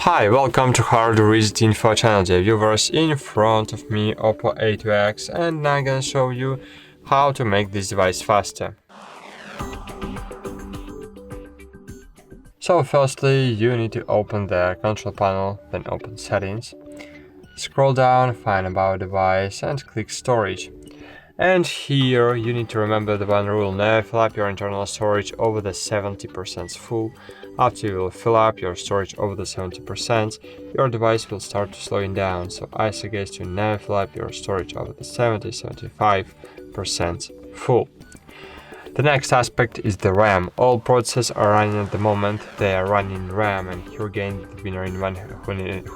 Hi, welcome to HardReset.Info channel, dear viewers. In front of me OPPO A2X, and I'm gonna show you how to make this device faster. So firstly, you need to open the control panel, then open settings. Scroll down, find about device and click storage. And here you need to remember the one rule: never fill up your internal storage over the 70% full. After you will fill up your storage over the 70%, your device will start slowing down, so I suggest you never fill up your storage over the 70-75% full. The next aspect is the RAM. All processes are running at the moment, they are running RAM, and here again the winner in one who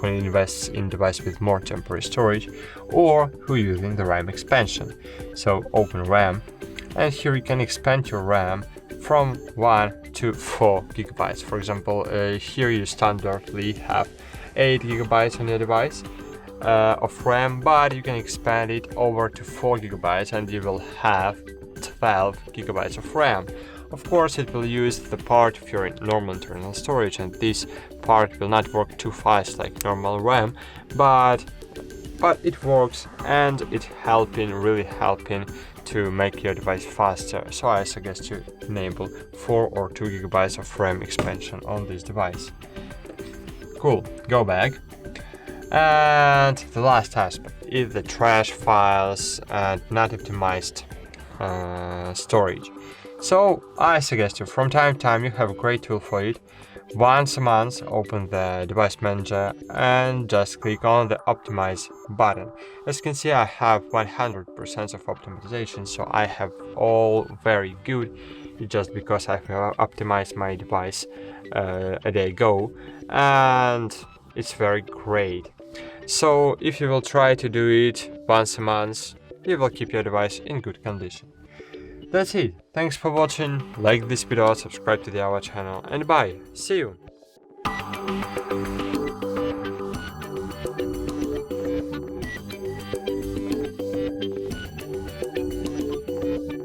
invests in device with more temporary storage or who using the RAM expansion. So open RAM, and here you can expand your RAM from 1 to 4 gigabytes. For example, here you standardly have 8 gigabytes on your device of RAM, but you can expand it over to 4 gigabytes and you will have 12 gigabytes of RAM. Of course, it will use the part of your normal internal storage, and this part will not work too fast like normal RAM, but it works, and it really helping to make your device faster. So I suggest you enable 4 or 2 gigabytes of RAM expansion on this device. Cool, go back. And the last aspect is the trash files and not optimized storage. So I suggest you, from time to time, you have a great tool for it. Once a month, open the device manager and just click on the optimize button. As you can see, I have 100% of optimization, so I have all very good. It's just because I have optimized my device a day ago, and it's very great. So if you will try to do it once a month, you will keep your device in good condition. That's it. Thanks for watching. Like this video, subscribe to our channel, and bye. See you.